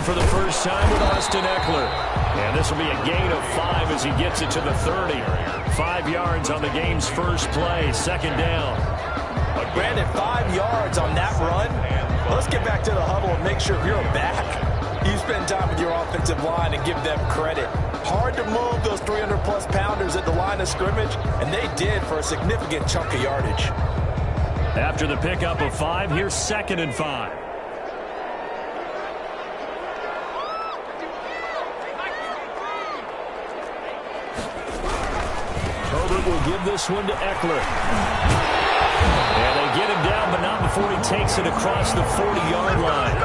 for the first time with Austin Eckler. And this will be a gain of 5 as he gets it to the 30. 5 yards on the game's first play, second down. But Brandon, 5 yards on that run. Let's get back to the huddle and make sure if you're a back, you spend time with your offensive line and give them credit. Hard to move those 300-plus pounders at the line of scrimmage, and they did for a significant chunk of yardage. After the pickup of 5, here's 2nd and 5. Herbert will give this one to Eckler. And they get him down, but not before he takes it across the 40-yard line.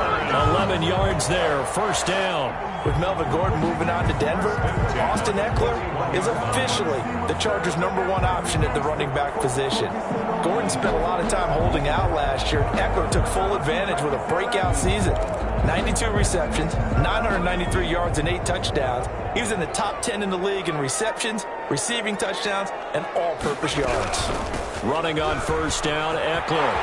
11 yards there, first down. With Melvin Gordon moving on to Denver, Austin Eckler is officially the Chargers' #1 option at the running back position. Gordon spent a lot of time holding out last year. Eckler took full advantage with a breakout season. 92 receptions, 993 yards, and 8 touchdowns. He was in the top 10 in the league in receptions, receiving touchdowns, and all-purpose yards. Running on first down, Eckler.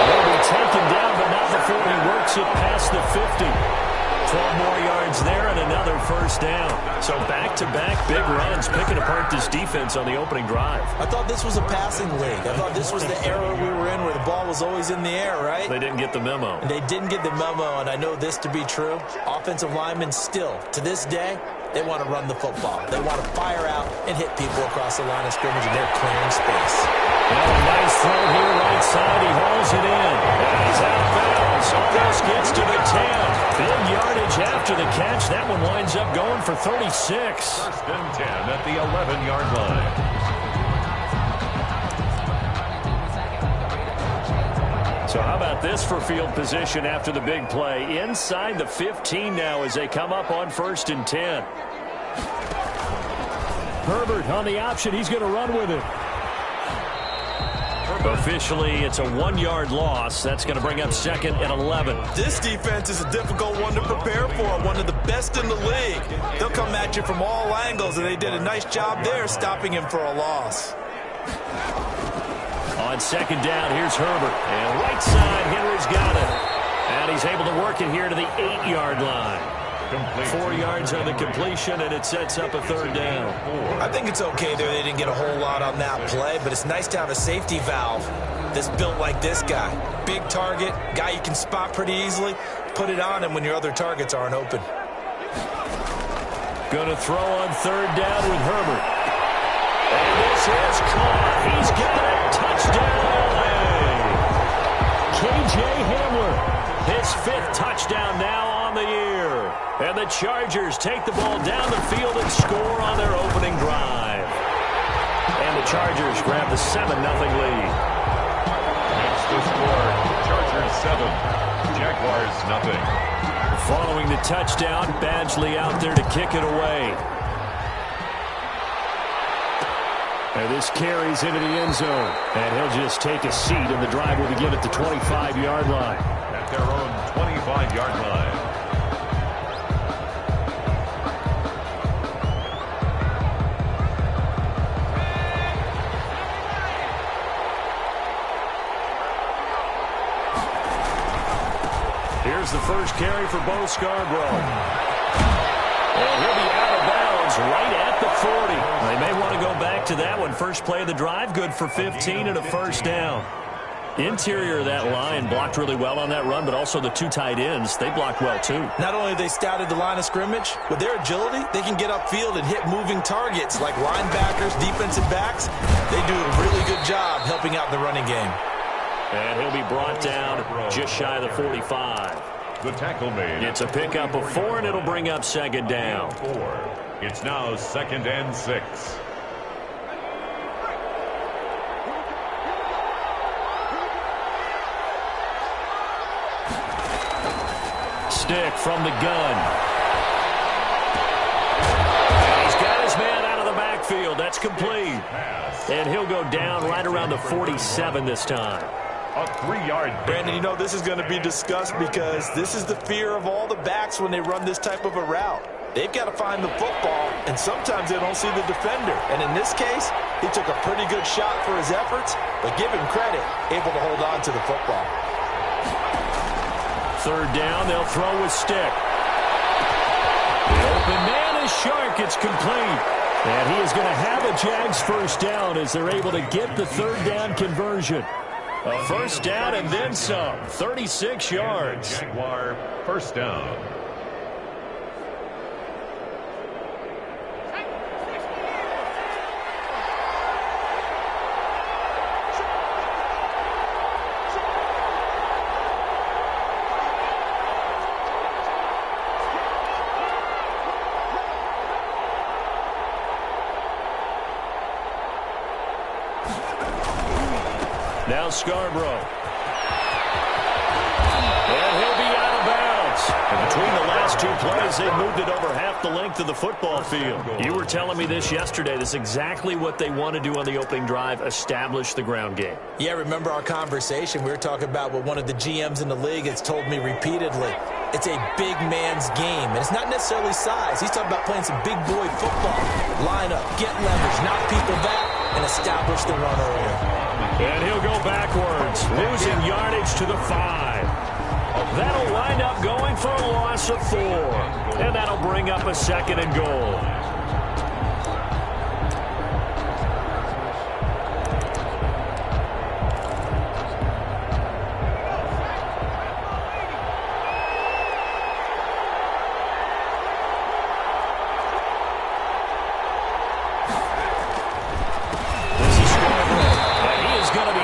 He'll be taken down, but not before he works it past the 50. 12 more yards there and another first down. So back-to-back big runs, picking apart this defense on the opening drive. I thought this was a passing league. I thought this was the era we were in where the ball was always in the air, right? They didn't get the memo. They didn't get the memo, and I know this to be true. Offensive linemen still, to this day, they want to run the football. They want to fire out and hit people across the line of scrimmage, and they're clearing space. Well, a nice throw here right side. He hauls it in. And he's out of bounds. Almost gets to the 10. Big yardage after the catch. That one winds up going for 36. First and 10 at the 11-yard line. So how about this for field position after the big play? Inside the 15 now as they come up on 1st and 10. Herbert on the option. He's going to run with it. Officially, it's a 1-yard loss. That's going to bring up 2nd and 11. This defense is a difficult one to prepare for, one of the best in the league. They'll come at you from all angles, and they did a nice job there stopping him for a loss. On 2nd down, here's Herbert. And right side, Henry's got it. And he's able to work it here to the 8-yard line. 4 yards on the completion, and it sets up a 3rd down. I think it's okay there. They didn't get a whole lot on that play, but it's nice to have a safety valve that's built like this guy. Big target, guy you can spot pretty easily. Put it on him when your other targets aren't open. Going to throw on 3rd down with Herbert. And this is caught. He's got it. Touchdown. K.J. Hamler, his 5th touchdown now on the year. And the Chargers take the ball down the field and score on their opening drive. And the Chargers grab the 7-0 lead. That's the score. Chargers 7, Jaguars 0. Following the touchdown, Badgley out there to kick it away. And this carries into the end zone. And he'll just take a seat, and the drive will begin at the 25-yard line. At their own 25-yard line. Here's the first carry for Bo Scarborough. And he'll be out of bounds right at the 40. They may want to go back to that one. First play of the drive, good for 15 and a first down. Interior of that line blocked really well on that run, but also the 2 tight ends, they blocked well too. Not only have they scouted the line of scrimmage, with their agility, they can get upfield and hit moving targets like linebackers, defensive backs. They do a really good job helping out the running game. And he'll be brought down just shy of the 45. The tackle made. It's a pickup of 4, and it'll bring up 2nd down. 4. It's now 2nd and 6. Stick from the gun. And he's got his man out of the backfield. That's complete. And he'll go down right around the 47 this time. A 3-yard. Brandon, you know this is going to be discussed because this is the fear of all the backs when they run this type of a route. They've got to find the football, and sometimes they don't see the defender. And in this case, he took a pretty good shot for his efforts, but give him credit, able to hold on to the football. third down, they'll throw with stick. The open man is Shark. It's complete. And he is going to have a JAX first down as they're able to get the third down conversion. A first down and then some. 36 yards. Jaguar first down. Now Scarborough. And he'll be out of bounds. And between the last two plays, they moved it over half the length of the football field. You were telling me this yesterday. This is exactly what they want to do on the opening drive, establish the ground game. Yeah, remember our conversation? We were talking about what one of the GMs in the league has told me repeatedly. It's a big man's game, and it's not necessarily size. He's talking about playing some big boy football. Line up, get leverage, knock people back, and establish the run earlier. And he'll go backwards, losing yardage to the 5. That'll wind up going for a loss of 4. And that'll bring up a second and goal.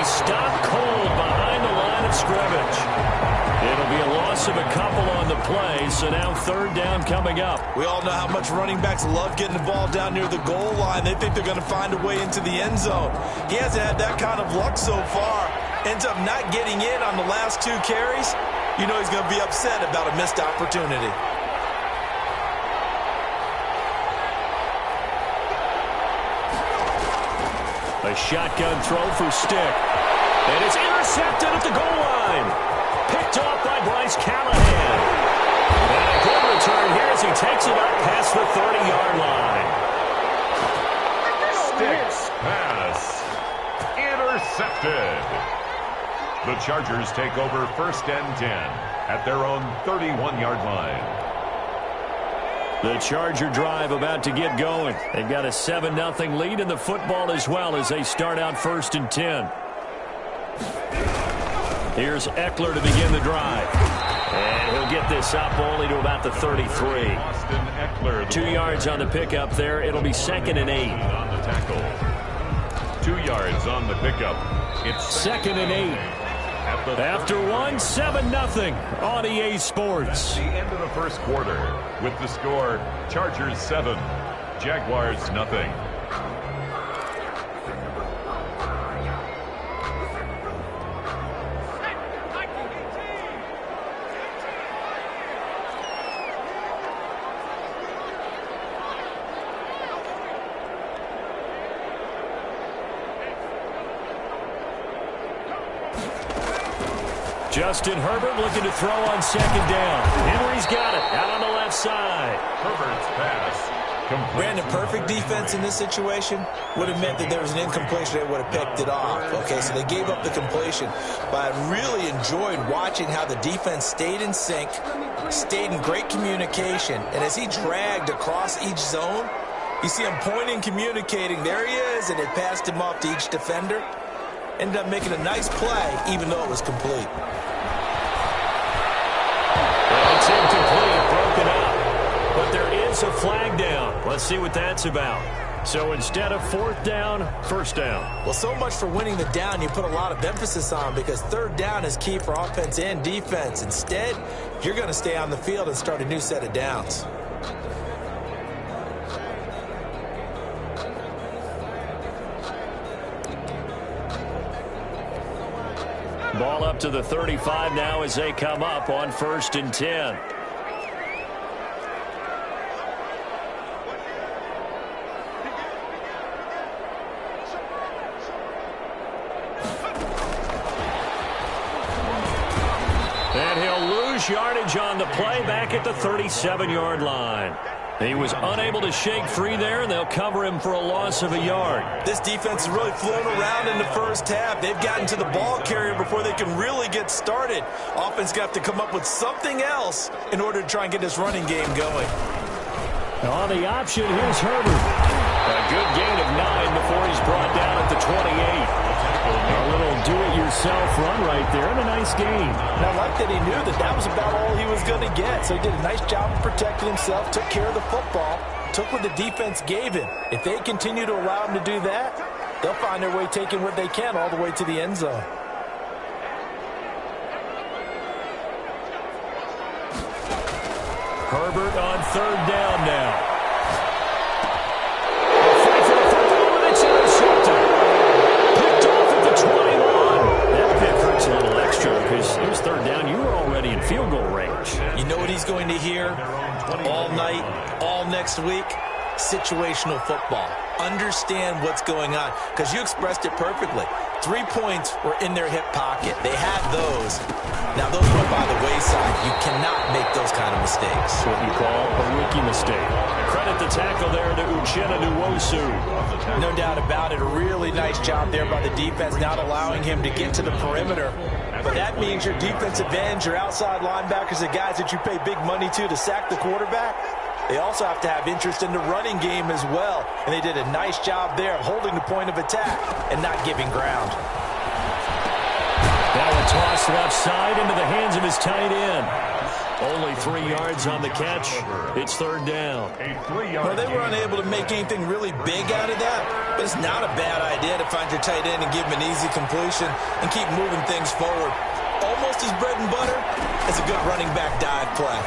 Stopped cold behind the line of scrimmage. It'll be a loss of a couple on the play, so now third down coming up. We all know how much running backs love getting the ball down near the goal line. They think they're going to find a way into the end zone. He hasn't had that kind of luck so far. Ends up not getting in on the last 2 carries. You know he's going to be upset about a missed opportunity. A shotgun throw for Stick. And it's intercepted at the goal line. Picked off by Bryce Callahan. And a good return here as he takes it up past the 30-yard line. Stick's pass. Intercepted. The Chargers take over first and 10 at their own 31-yard line. The Charger drive about to get going. They've got a 7-0 lead in the football as well as they start out first and 10. Here's Eckler to begin the drive. And he'll get this up only to about the 33. 2 yards on the pickup there. It'll be second and 8. On the tackle. 2 yards on the pickup. It's second and 8. After 7-0 on EA Sports. The end of the first quarter with the score Chargers 7, Jaguars nothing. Justin Herbert looking to throw on second down. Henry's got it out on the left side. Herbert's pass. Brandon, perfect defense in this situation would have meant that there was an incompletion. They would have picked it off. Okay, so they gave up the completion. But I really enjoyed watching how the defense stayed in sync, stayed in great communication. And as he dragged across each zone, you see him pointing, communicating. There he is, and they passed him off to each defender. Ended up making a nice play, even though it was complete. Well, it's incomplete, broken up. But there is a flag down. Let's see what that's about. So instead of fourth down, first down. Well, so much for winning the down you put a lot of emphasis on because third down is key for offense and defense. Instead, you're going to stay on the field and start a new set of downs. Ball up to the 35 now as they come up on first and 10. And he'll lose yardage on the play back at the 37-yard line. He was unable to shake free there, and they'll cover him for a loss of a yard. This defense has really flown around in the first half. They've gotten to the ball carrier before they can really get started. Offense got to come up with something else in order to try and get this running game going. On the option, here's Herbert. A good gain of 9 before he's brought down at the 28. A little do-it-yourself run right there, and a nice gain. And I like that he knew that that was about all he was going to get. So he did a nice job of protecting himself, took care of the football, took what the defense gave him. If they continue to allow him to do that, they'll find their way taking what they can all the way to the end zone. Herbert on third down now. Because it was third down. You were already in field goal range. You know what he's going to hear all night, all next week? Situational football. Understand what's going on. Because you expressed it perfectly. 3 points were in their hip pocket. They had those. Now, those went by the wayside. You cannot make those kind of mistakes. What you call a rookie mistake. Credit the tackle there to Uchenna Nwosu. No doubt about it. A really nice job there by the defense, not allowing him to get to the perimeter. But that means your defensive ends, your outside linebackers, the guys that you pay big money to sack the quarterback, they also have to have interest in the running game as well. And they did a nice job there of holding the point of attack and not giving ground. Now a toss left side into the hands of his tight end. Only 3 yards on the catch. It's third down. Well, they were unable to make anything really big out of that, but it's not a bad idea to find your tight end and give him an easy completion and keep moving things forward. Almost as bread and butter as a good running back dive play.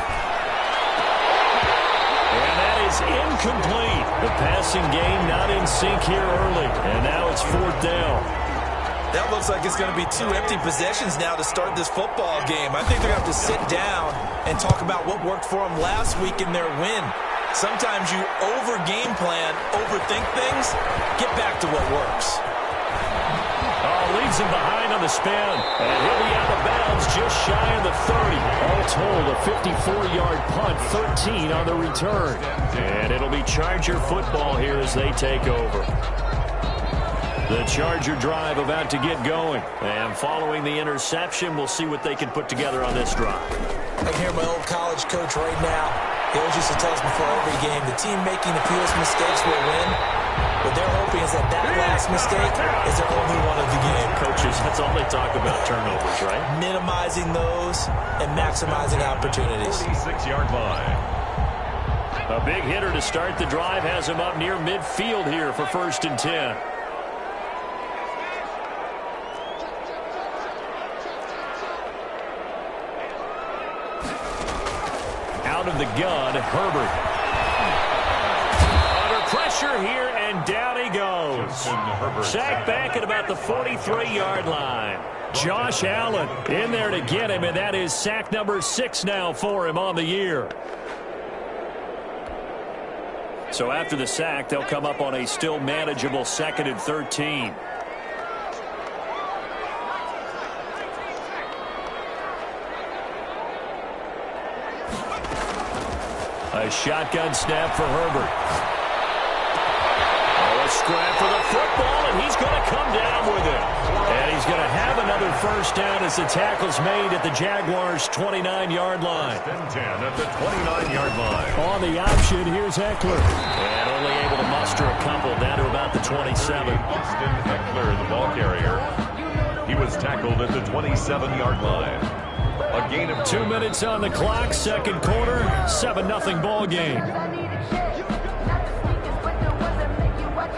And that is incomplete. The passing game not in sync here early. And now it's fourth down. That looks like it's going to be 2 empty possessions now to start this football game. I think they're going to have to sit down and talk about what worked for them last week in their win. Sometimes you over-game plan, overthink things, get back to what works. Leaves him behind on the spin. And he'll be out of bounds just shy of the 30. All told, a 54-yard punt, 13 on the return. And it'll be Charger football here as they take over. The Charger drive about to get going. And following the interception, we'll see what they can put together on this drive. I can hear my old college coach right now. He always used to tell us before every game, the team making the fewest mistakes will win. What they're hoping is that last mistake is their only one of the game. Coaches, that's all they talk about, turnovers, right? Minimizing those and maximizing opportunities. 46-yard line. A big hitter to start the drive has him up near midfield here for 1st and 10. Out of the gun, Herbert. Under pressure here, and down he goes. Sacked back at about the 43-yard line. Josh Allen in there to get him, and that is sack number 6 now for him on the year. So after the sack, they'll come up on a still manageable 2nd and 13. A shotgun snap for Herbert. Oh, a scrap for the football, and he's going to come down with it. And he's going to have another first down as the tackle's made at the Jaguars' 29-yard line. 10 at the 29-yard line. On the option, here's Eckler. And only able to muster a couple down to about the 27. Austin Eckler, the ball carrier. He was tackled at the 27-yard line. A gain of 2 minutes on the clock, second quarter, 7-0 ball game.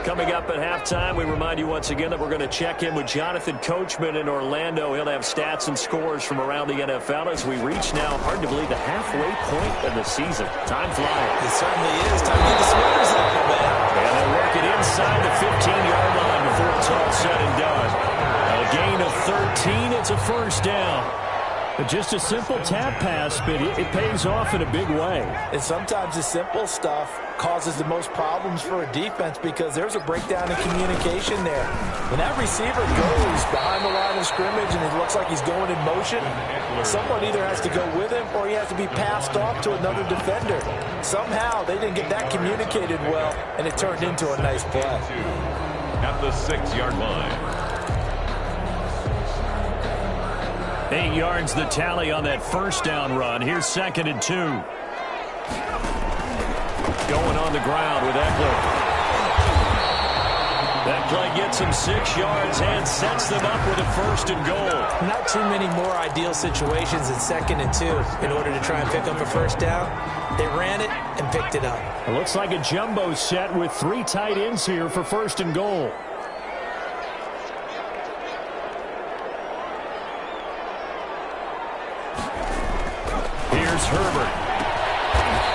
Coming up at halftime, we remind you once again that we're going to check in with Jonathan Coachman in Orlando. He'll have stats and scores from around the NFL as we reach now, hard to believe, the halfway point of the season. Time flying. It certainly is. Time to get the sweaters on, man. And they work it inside the 15-yard line before it's all said and done. A gain of 13. It's a first down. Just a simple tap pass, but it pays off in a big way. And sometimes the simple stuff causes the most problems for a defense because there's a breakdown in communication there. When that receiver goes behind the line of scrimmage and it looks like he's going in motion, someone either has to go with him or he has to be passed off to another defender. Somehow they didn't get that communicated well, and it turned into a nice play. At the 6-yard line. 8 yards the tally on that first down run. Here's 2nd and 2. Going on the ground with Eckler. That play gets him 6 yards and sets them up with a 1st and goal. Not too many more ideal situations in 2nd and 2 in order to try and pick up a first down. They ran it and picked it up. It looks like a jumbo set with 3 tight ends here for 1st and goal. Herbert.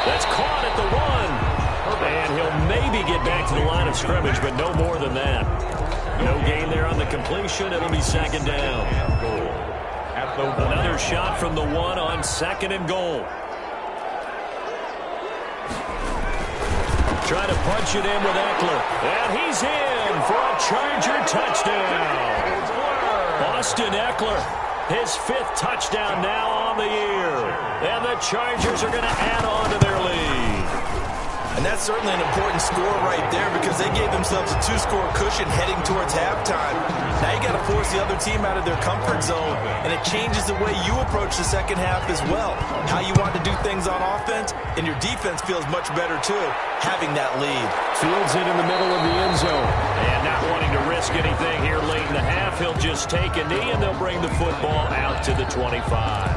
That's caught at the 1. And he'll maybe get back to the line of scrimmage, but no more than that. No gain there on the completion. It'll be 2nd down. Another shot from the 1 on 2nd and goal. Trying to punch it in with Eckler. And he's in for a Charger touchdown. Austin Eckler. His 5th touchdown now on the year. And the Chargers are going to add on to their lead. And that's certainly an important score right there because they gave themselves a 2-score cushion heading towards halftime. Now you got to force the other team out of their comfort zone, and it changes the way you approach the second half as well. How you want to do things on offense, and your defense feels much better too, having that lead. Fields it in the middle of the end zone. And not wanting to risk anything here late in the half, he'll just take a knee, and they'll bring the football out to the 25.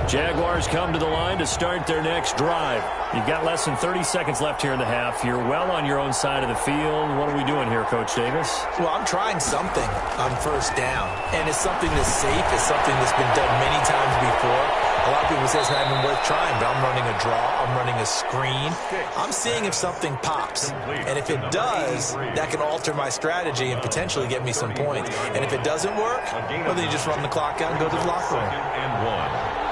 Jaguars come to the line to start their next drive. You've got less than 30 seconds left here in the half. You're well on your own side of the field. What are we doing here, Coach Davis? Well, I'm trying something on 1st down, and it's something that's safe. It's something that's been done many times before. A lot of people say it's not even worth trying, but I'm running a draw. I'm running a screen. I'm seeing if something pops, and if it does, that can alter my strategy and potentially get me some points. And if it doesn't work, well, then you just run the clock out and go to the locker room. 2nd and 1.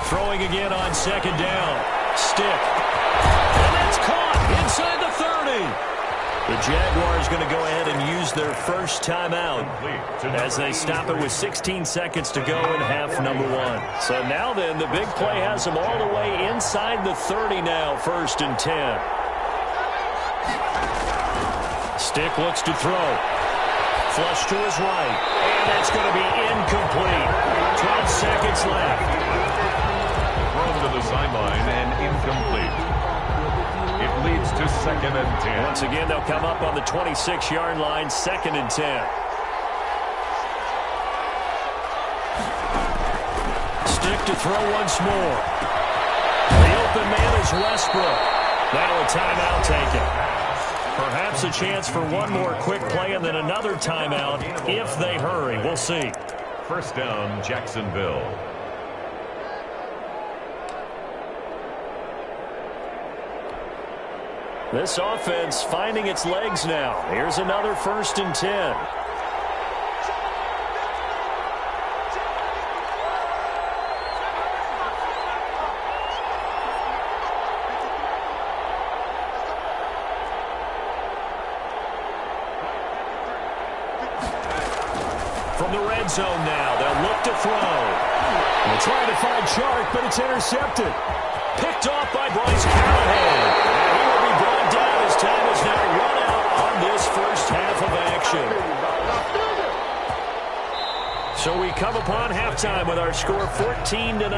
Throwing again on 2nd down. Stick. And that's caught inside the 30. The Jaguars going to go ahead and use their first timeout as they stop it with 16 seconds to go in half number 1. So now then, the big play has them all the way inside the 30 now, 1st and 10. Stick looks to throw. Flush to his right. And that's going to be incomplete. 12 seconds left. To the sideline and incomplete. It leads to 2nd and 10. Once again, they'll come up on the 26-yard line, 2nd and 10. Stick to throw once more. The open man is Westbrook. Now a timeout taken. Perhaps a chance for one more quick play and then another timeout if they hurry. We'll see. 1st down, Jacksonville. This offense finding its legs now. Here's another 1st and 10. From the red zone now, they'll look to throw. They're trying to find Chark, but it's intercepted. Picked off by Bryce Callahan. And he will be brought down as time is now run out on this first half of action. So we come upon halftime with our score 14-0.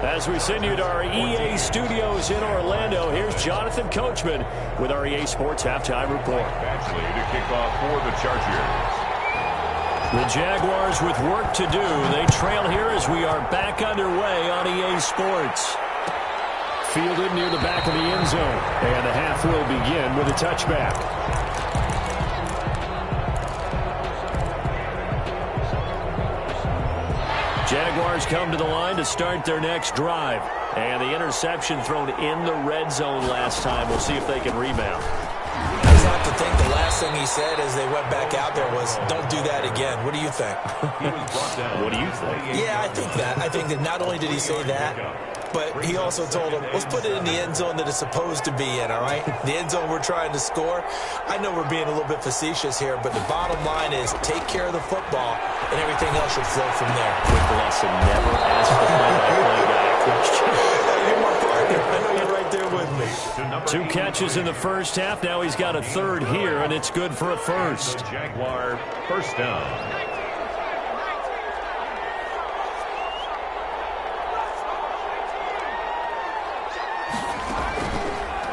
As we send you to our EA studios in Orlando, here's Jonathan Coachman with our EA Sports Halftime Report. Actually, to kick off for the Chargers. The Jaguars with work to do. They trail here as we are back underway on EA Sports. Fielded near the back of the end zone. And the half will begin with a touchback. Jaguars come to the line to start their next drive. And the interception thrown in the red zone last time. We'll see if they can rebound. I just have to think the last thing he said as they went back out there was, don't do that again. What do you think? What do you think? Yeah, I think that. I think that not only did he say that, but he also told him, let's put it in the end zone that it's supposed to be in, all right? The end zone we're trying to score. I know we're being a little bit facetious here, but the bottom line is take care of the football, and everything else should flow from there. Quick lesson, never ask the play-by-play guy a question. You're my partner. I know you're right there with me. 2 catches in the first half. Now he's got a third here, and it's good for a first. Jaguar first down.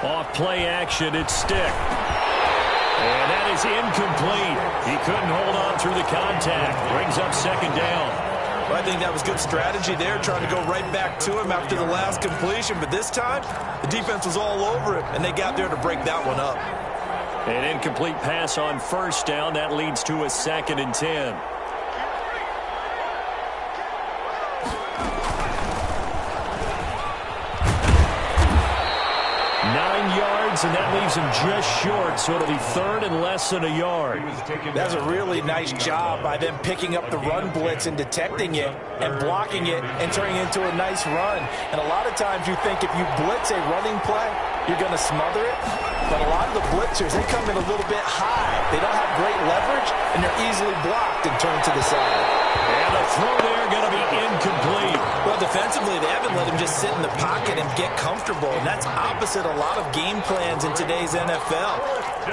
Off play action, it's Stick. And that is incomplete. He couldn't hold on through the contact. Brings up second down. Well, I think that was good strategy there, trying to go right back to him after the last completion. But this time, the defense was all over him, and they got there to break that one up. An incomplete pass on first down. That leads to a 2nd and 10. And that leaves him just short, so it'll be third and less than a yard. That's a really nice job by them picking up the run blitz and detecting it and blocking it and turning it into a nice run. And a lot of times you think if you blitz a running play, you're going to smother it. But a lot of the blitzers, they come in a little bit high. They don't have great leverage, and they're easily blocked and turned to the side. And the throw there going to be incomplete. Well, defensively, they haven't let him just sit in the pocket and get comfortable, and that's opposite a lot of game plans in today's NFL.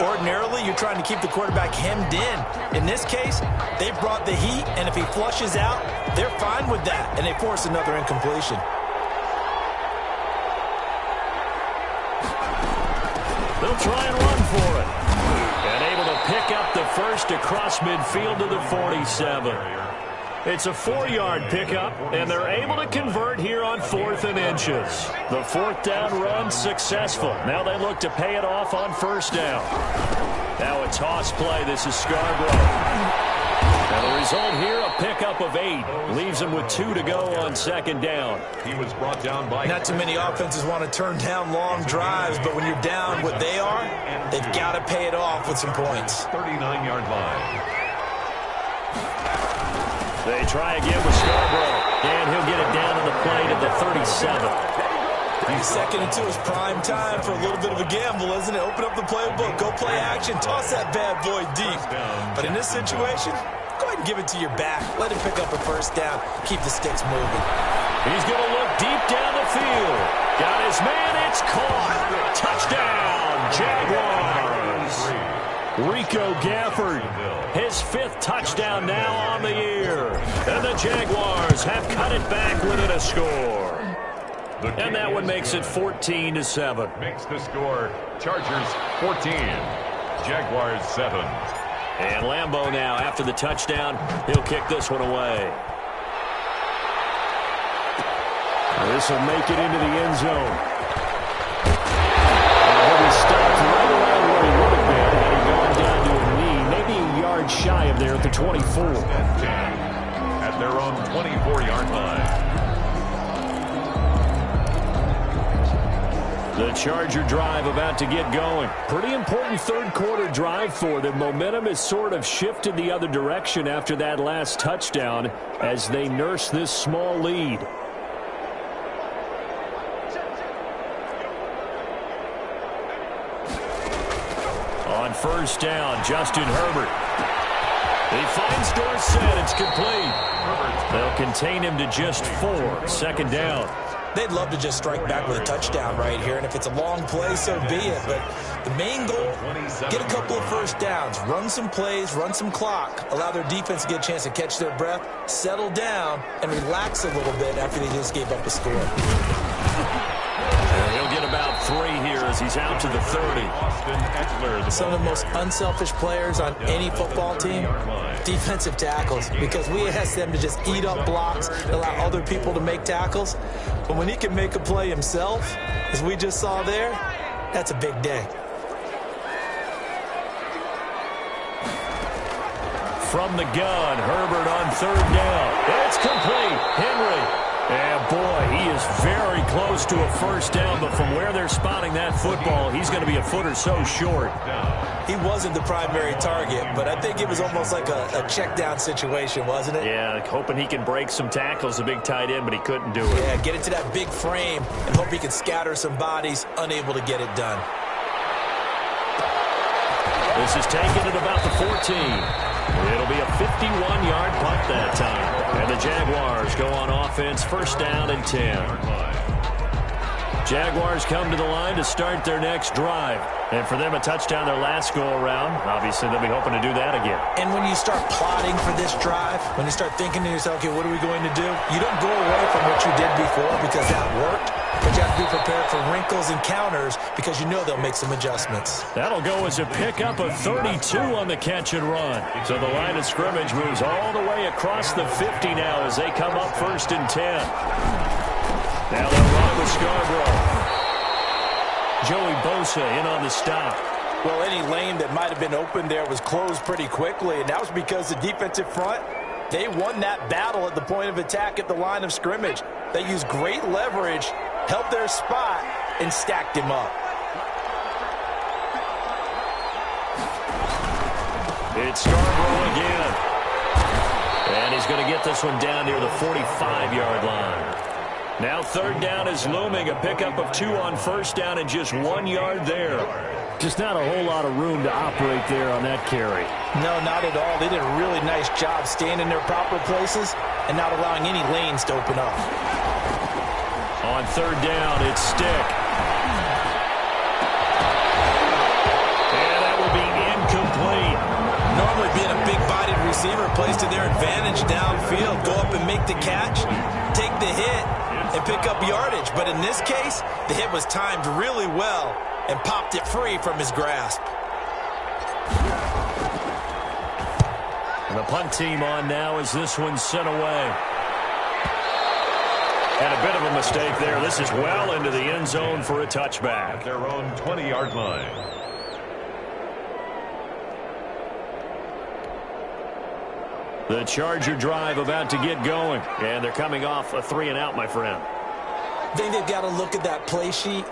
Ordinarily, you're trying to keep the quarterback hemmed in. In this case, they brought the heat, and if he flushes out, they're fine with that, and they force another incompletion. They'll try and run for it. And able to pick up the first across midfield to the 47. It's a 4-yard pickup, and they're able to convert here on 4th and inches. The 4th down run successful. Now they look to pay it off on first down. Now a toss play. This is Scarborough. And the result here, a pickup of 8. Leaves him with 2 to go on second down. He was brought down by... Not too many offenses want to turn down long drives, but when you're down what they are, they've got to pay it off with some points. 39-yard line. They try again with Scarborough, and he'll get it down to the play to the 37. 2nd and 2 is prime time for a little bit of a gamble, isn't it? Open up the playbook, go play action, toss that bad boy deep. But in this situation, go ahead and give it to your back. Let him pick up a first down. Keep the sticks moving. He's going to look deep down the field. Got his man. It's caught. Touchdown, Jaguars. Rico Gafford, his 5th touchdown now on the year. And the Jaguars have cut it back within a score. And that one makes it 14-7. Makes the score Chargers 14, Jaguars 7. And Lambeau now, after the touchdown, he'll kick this one away. This will make it into the end zone. And he'll be stopped right around where he would have been had he gone down to a knee, maybe a yard shy of there at the 24. And 10 at their own 24-yard line. The Charger drive about to get going. Pretty important third quarter drive for them. Momentum has sort of shifted the other direction after that last touchdown as they nurse this small lead. On first down, Justin Herbert. He finds Dorsett. It's complete. They'll contain him to just 4. 2nd down. They'd love to just strike back with a touchdown right here, and if it's a long play, so be it. But the main goal, get a couple of first downs, run some plays, run some clock, allow their defense to get a chance to catch their breath, settle down, and relax a little bit after they just gave up a score. And he'll get about 3 here as he's out to the 30. Some of the most unselfish players on any football team, defensive tackles, because we ask them to just eat up blocks and allow other people to make tackles. But when he can make a play himself, as we just saw there, that's a big day. From the gun, Herbert on 3rd down. It's complete. Henry And boy, he is very close to a first down, but from where they're spotting that football, he's going to be a foot or so short. He wasn't the primary target, but I think it was almost like a check down situation, wasn't it? Yeah, hoping he can break some tackles, a big tight end, but he couldn't do it. Yeah, get it to that big frame and hope he can scatter some bodies, unable to get it done. This is taken at about the 14. It'll be a 51-yard punt that time. And the Jaguars go on offense, first down and 10. Jaguars come to the line to start their next drive. And for them, a touchdown their last go-around. Obviously, they'll be hoping to do that again. And when you start plotting for this drive, when you start thinking to yourself, okay, what are we going to do? You don't go away from what you did before because that worked. But you have to be prepared for wrinkles and counters because you know they'll make some adjustments. That'll go as a pickup of 32 on the catch and run. So the line of scrimmage moves all the way across the 50 now as they come up first and 10. Now they'll run with Scarborough. Joey Bosa in on the stop. Well, any lane that might have been open there was closed pretty quickly, and that was because the defensive front, they won that battle at the point of attack at the line of scrimmage. They used great leverage, held their spot, and stacked him up. It's Scarborough again. And he's going to get this one down near the 45-yard line. Now third down is looming, a pickup of 2 on first down and just 1 yard there. Just not a whole lot of room to operate there on that carry. No, not at all. They did a really nice job staying in their proper places and not allowing any lanes to open up. On third down, it's Stick. And that will be incomplete. Normally being a big-bodied receiver plays to their advantage downfield. Go up and make the catch, take the hit, and pick up yardage. But in this case, the hit was timed really well and popped it free from his grasp. And the punt team on now as this one's sent away. And a bit of a mistake there. This is well into the end zone for a touchback. At their own 20-yard line. The Charger drive about to get going. And they're coming off a 3-and-out, my friend. I think they've got to look at that play sheet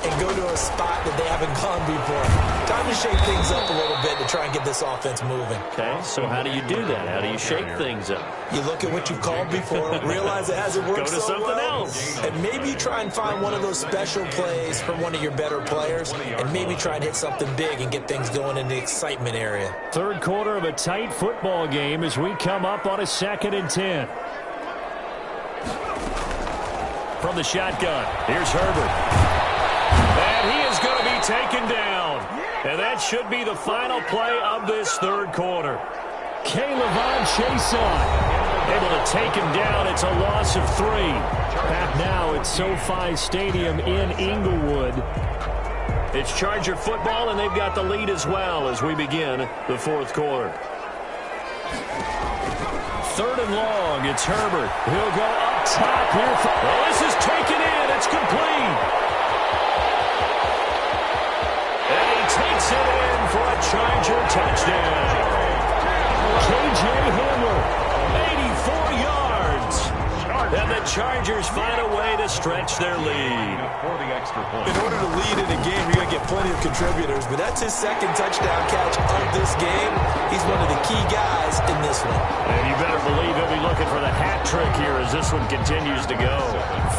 and go to a spot that they haven't gone before. Time to shake things up a little bit to try and get this offense moving. Okay, so how do you do that? How do you shake things up? You look at what you've called before, realize it hasn't worked Go to so something well, else. and maybe you try and find one of those special plays from one of your better players, and maybe try and hit something big and get things going in the excitement area. Third quarter of a tight football game as we come up on a 2nd and 10. From the shotgun, here's Herbert. And he is going to be taken down. And that should be the final play of this third quarter. K'Lavon Chaisson able to take him down. It's a loss of 3. Back now at SoFi Stadium in Inglewood. It's Charger football, and they've got the lead as well as we begin the fourth quarter. Third and long, it's Herbert. He'll go up top here. Well, this is taken in. It's complete. And he takes it in for a Charger touchdown. K.J. Hamler, 84 yards. And the Chargers find a way to stretch their lead. For the extra point. In order to lead in a game, you're going to get plenty of contributors, but that's his second touchdown catch of this game. He's one of the key guys in this one. And you better believe he'll be looking for the hat trick here as this one continues to go.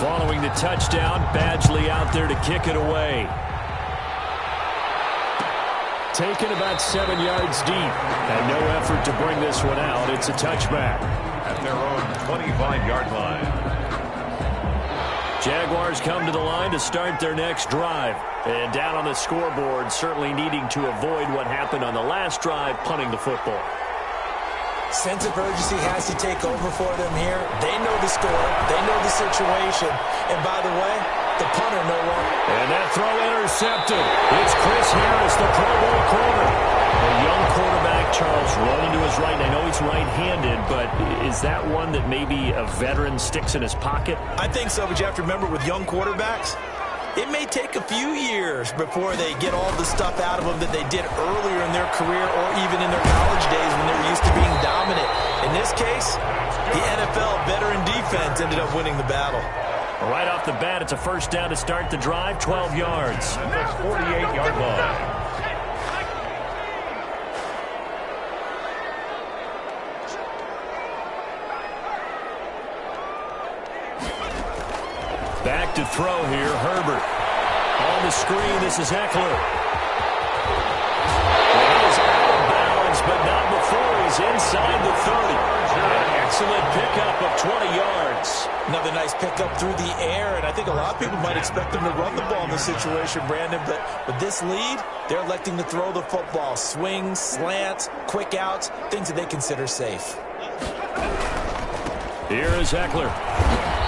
Following the touchdown, Badgley out there to kick it away. Taken about 7 yards deep. And no effort to bring this one out. It's a touchback. At their own 25-yard line. Jaguars come to the line to start their next drive. And down on the scoreboard, certainly needing to avoid what happened on the last drive, punting the football. Sense of urgency has to take over for them here. They know the score. They know the situation. And by the way, the punter no longer. And that throw intercepted. It's Chris Harris, the Pro Bowl corner. A young quarterback, Charles, rolling to his right. I know he's right-handed, but is that one that maybe a veteran sticks in his pocket? I think so, but you have to remember with young quarterbacks, it may take a few years before they get all the stuff out of them that they did earlier in their career or even in their college days when they were used to being dominant. In this case, The NFL veteran defense ended up winning the battle. Right off the bat, it's a first down to start the drive, 12 yards. At the 48-yard line. Back to throw here, Herbert. On the screen, this is Eckler. He is out of bounds, but not before he's inside the 30. An excellent pickup of 20 yards. Another nice pickup through the air, and I think a lot of people might expect him to run the ball in this situation, Brandon, but with this lead, they're electing to throw the football. Swings, slants, quick outs, things that they consider safe. Here is Eckler.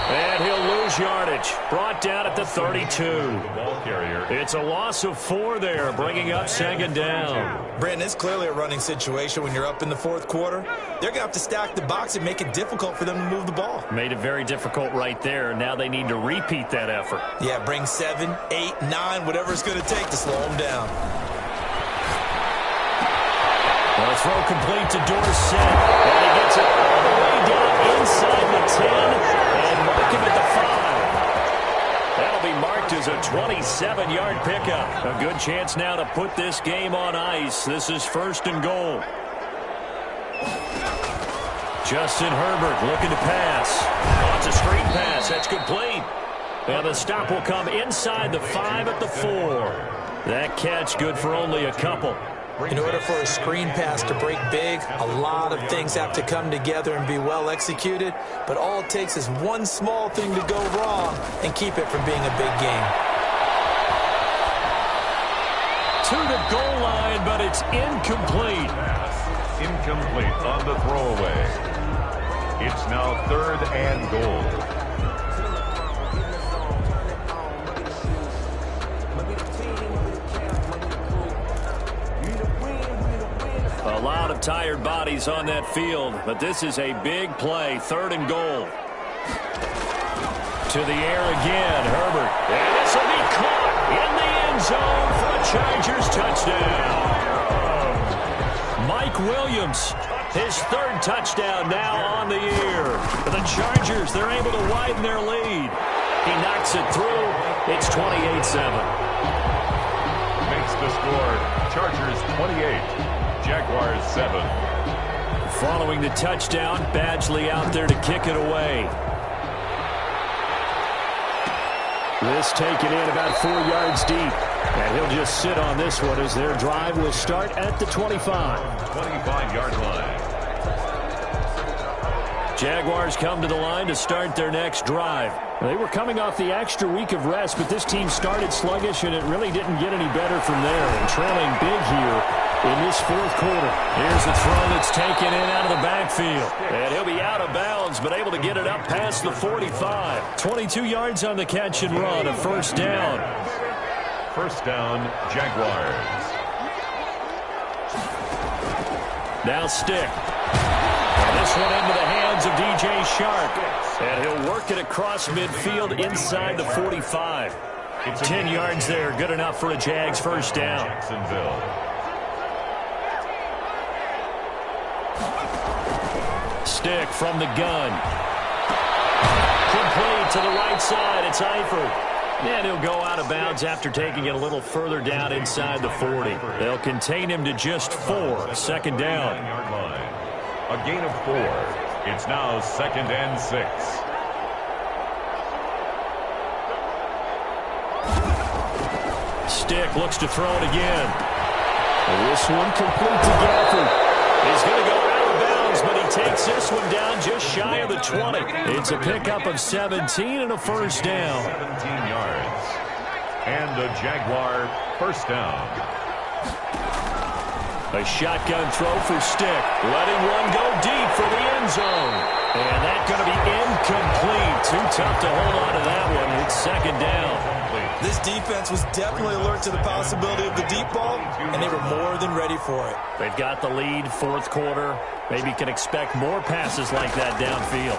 And he'll lose yardage. Brought down at the 32. The ball carrier. It's a loss of 4 there, bringing up second down. Brandon, it's clearly a running situation when you're up in the fourth quarter. They're going to have to stack the box and make it difficult for them to move the ball. Made it very difficult right there. Now they need to repeat that effort. Yeah, bring 7, 8, 9, whatever it's going to take to slow them down. Well, throw complete to Dorsett. And he gets it all the way down inside the 10 and mark him at the 5. That'll be marked as a 27-yard pickup. A good chance now to put this game on ice. This is first and goal. Justin Herbert looking to pass. Oh, it's a screen pass. That's complete. Now the stop will come inside the 5 at the 4. That catch good for only a couple. In order for a screen pass to break big, a lot of things have to come together and be well executed, but all it takes is one small thing to go wrong and keep it from being a big game. To the goal line, but it's incomplete. Incomplete on the throwaway. It's now 3rd and goal. A lot of tired bodies on that field, but this is a big play, 3rd and goal. To the air again, Herbert. And this will be caught in the end zone for a Chargers touchdown. Mike Williams, his 3rd touchdown now on the year. For the Chargers, they're able to widen their lead. He knocks it through. It's 28-7. Makes the score. Chargers 28. Jaguars 7. Following the touchdown, Badgley out there to kick it away. This taken in about 4 yards deep. And he'll just sit on this one as their drive will start at the 25. 25-yard line. Jaguars come to the line to start their next drive. They were coming off the extra week of rest, but this team started sluggish, and it really didn't get any better from there. And trailing big here in this fourth quarter. Here's the throw that's taken in out of the backfield. And he'll be out of bounds, but able to get it up past the 45. 22 yards on the catch and run, a first down. First down, Jaguars. Now Stick. And this one into the hands of DJ Shark. And he'll work it across midfield inside the 45. 10 yards there, good enough for a Jags first down. Jacksonville. Stick from the gun. Complete to the right side. It's Eifert. And he'll go out of bounds after taking it a little further down inside the 40. They'll contain him to just 4. Second down. A gain of 4. It's now 2nd and 6. Stick looks to throw it again. And this one complete to Gafford. He's going to go out of bounds, but he takes this one down just shy of the 20. It's a pickup of 17 and a first down. 17 yards. And a Jaguar first down. A shotgun throw for Stick. Letting one go deep for the end zone. And that's going to be incomplete. Too tough to hold on to that one. It's second down. This defense was definitely alert to the possibility of the deep ball, and they were more than ready for it. They've got the lead, fourth quarter. Maybe can expect more passes like that downfield.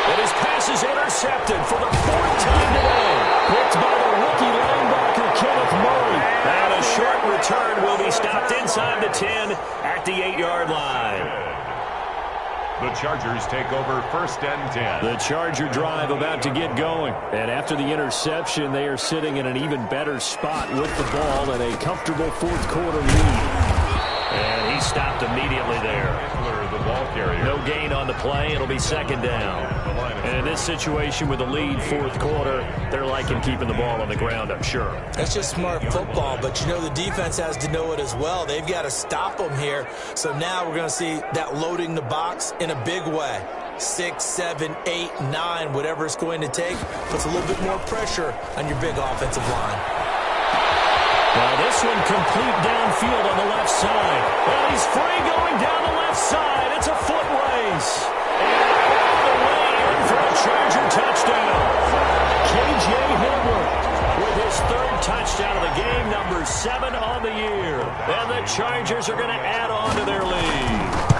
And his pass is intercepted for the 4th time today. Picked by the rookie linebacker, Kenneth Murray. And a short return will be stopped Knocked inside the 10 at the 8-yard line. The Chargers take over 1st and 10. The Charger drive about to get going. And after the interception, they are sitting in an even better spot with the ball and a comfortable fourth-quarter lead. And he stopped immediately there. The ball carrier. No gain on the play. It'll be 2nd down. And in this situation with the lead fourth quarter, they're liking keeping the ball on the ground, I'm sure. That's just smart football, but you know the defense has to know it as well. They've got to stop them here. So now we're going to see that loading the box in a big way. 6, 7, 8, 9, whatever it's going to take, puts a little bit more pressure on your big offensive line. Well, this one complete downfield on the left side. And he's free going down the left side. It's a foot race. And all the way in for a Charger touchdown. K.J. Hamler with his 3rd touchdown of the game, number 7 on the year. And the Chargers are going to add on to their lead.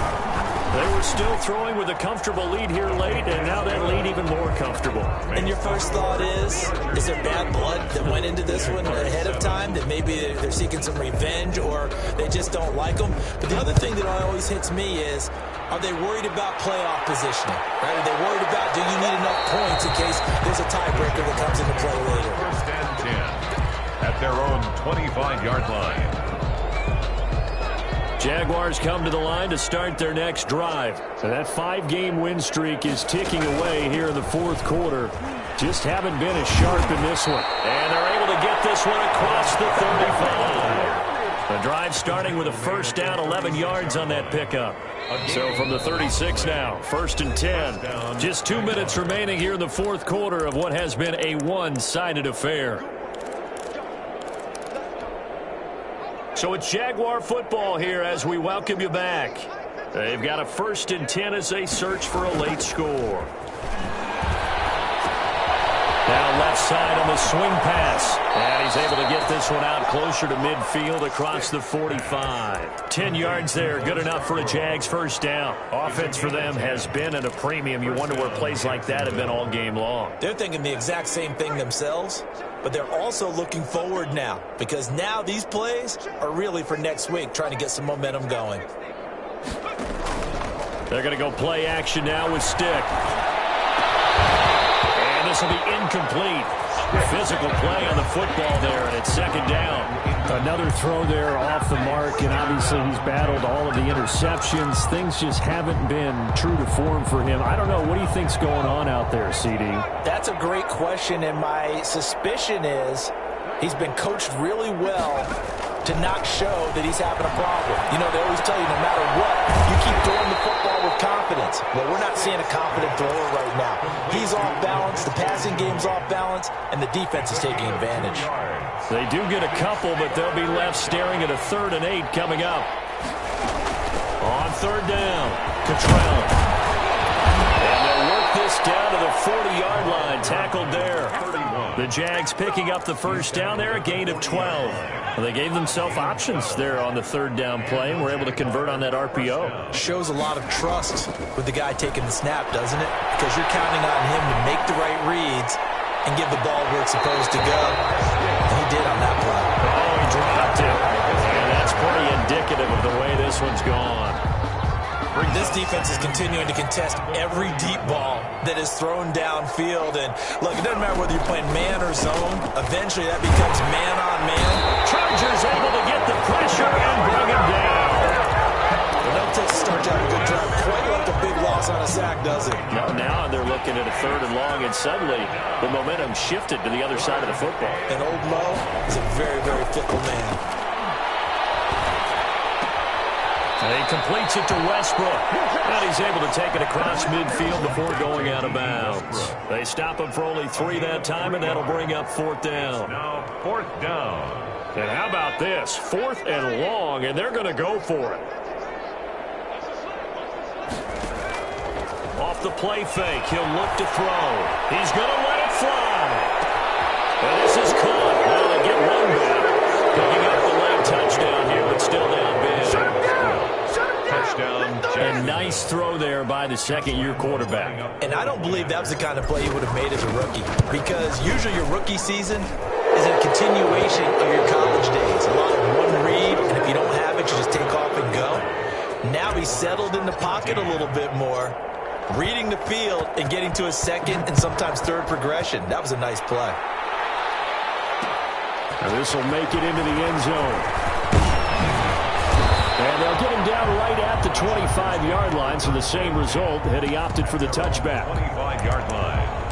They were still throwing with a comfortable lead here late, and now that lead even more comfortable. And your first thought is there bad blood that went into this one ahead of time, that maybe they're seeking some revenge or they just don't like them? But the other thing that always hits me is, are they worried about playoff positioning? Right? Are they worried about, do you need enough points in case there's a tiebreaker that comes into play later? 1st and 10 at their own 25-yard line. Jaguars come to the line to start their next drive. And that 5-game win streak is ticking away here in the fourth quarter. Just haven't been as sharp in this one. And they're able to get this one across the 35. The drive starting with a 1st down, 11 yards on that pickup. So from the 36 now, 1st and 10. Just 2 minutes remaining here in the fourth quarter of what has been a one-sided affair. So it's Jaguar football here as we welcome you back. They've got a 1st and 10 as they search for a late score. Now left side on the swing pass. And he's able to get this one out closer to midfield across the 45. 10 yards there, good enough for a Jags 1st down. Offense for them has been at a premium. You wonder where plays like that have been all game long. They're thinking the exact same thing themselves, but they're also looking forward now, because now these plays are really for next week, trying to get some momentum going. They're going to go play action now with Stick. And this will be incomplete. Physical play on the football there, and it's 2nd down. Another throw there off the mark, and obviously he's battled all of the interceptions. Things just haven't been true to form for him. I don't know. What do you think's going on out there, CD? That's a great question, and my suspicion is he's been coached really well to not show that he's having a problem. You know, they always tell you no matter what, you keep throwing the football with confidence. Well, we're not seeing a confident thrower right now. He's off balance, the passing game's off balance, and the defense is taking advantage. They do get a couple, but they'll be left staring at a 3rd and 8 coming up. On 3rd down, Cottrell. And they'll work this down to the 40-yard line, tackled there. The Jags picking up the 1st down there, a gain of 12. Well, they gave themselves options there on the 3rd down play and were able to convert on that RPO. Shows a lot of trust with the guy taking the snap, doesn't it? Because you're counting on him to make the right reads and give the ball where it's supposed to go. And he did on that play. Oh, he dropped it. And that's pretty indicative of the way this one's gone. This defense is continuing to contest every deep ball that is thrown downfield. And, look, it doesn't matter whether you're playing man or zone. Eventually, that becomes man-on-man. Chargers able to get the pressure and bring him down. Well, that takes a start to have a good drive. Quite like a big loss on a sack, does it? No, now they're looking at a 3rd and long, and suddenly the momentum shifted to the other side of the football. And old Mo is a very, very fickle man. And he completes it to Westbrook. And he's able to take it across midfield before going out of bounds. They stop him for only 3 that time, and that'll bring up 4th down. Now 4th down. And how about this? 4th and long, and they're going to go for it. Off the play fake, he'll look to throw. He's going to let it fly. And this is caught. Well, they get one back. Picking up the late touchdown here, but still down big. Touchdown. A nice throw there by the 2nd-year quarterback. And I don't believe that was the kind of play he would have made as a rookie, because usually your rookie season is a continuation of your college days. A lot of one read, and if you don't have it, settled in the pocket a little bit more, reading the field and getting to a second and sometimes third progression. That was a nice play. And this will make it into the end zone. And they'll get him down right at the 25-yard line, so the same result had he opted for the touchback. 25-yard line.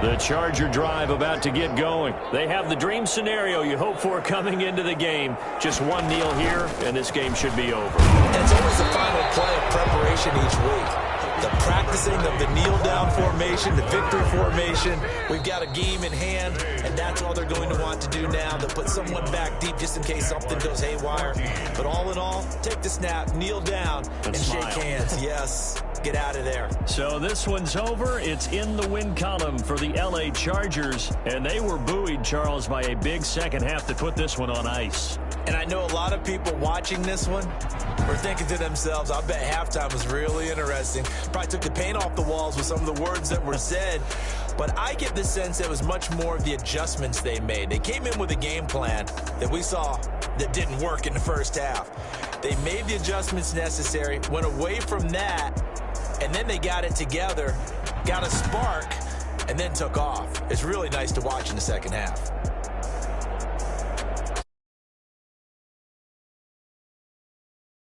The Charger drive about to get going. They have the dream scenario you hope for coming into the game. Just one kneel here, and this game should be over. And it's always the final play of preparation each week. The practicing of the kneel-down formation, the victory formation. We've got a game in hand, and that's all they're going to want to do now. They'll put someone back deep just in case something goes haywire. But all in all, take the snap, kneel down, and shake hands. Yes. Get out of there. So this one's over. It's in the win column for the LA Chargers, and they were buoyed, Charles, by a big second half to put this one on ice. And I know a lot of people watching this one were thinking to themselves, I bet halftime was really interesting. Probably took the paint off the walls with some of the words that were said. But I get the sense it was much more of the adjustments they made. They came in with a game plan that we saw that didn't work in the first half. They made the adjustments necessary, went away from that, and then they got it together, got a spark, and then took off. It's really nice to watch in the second half.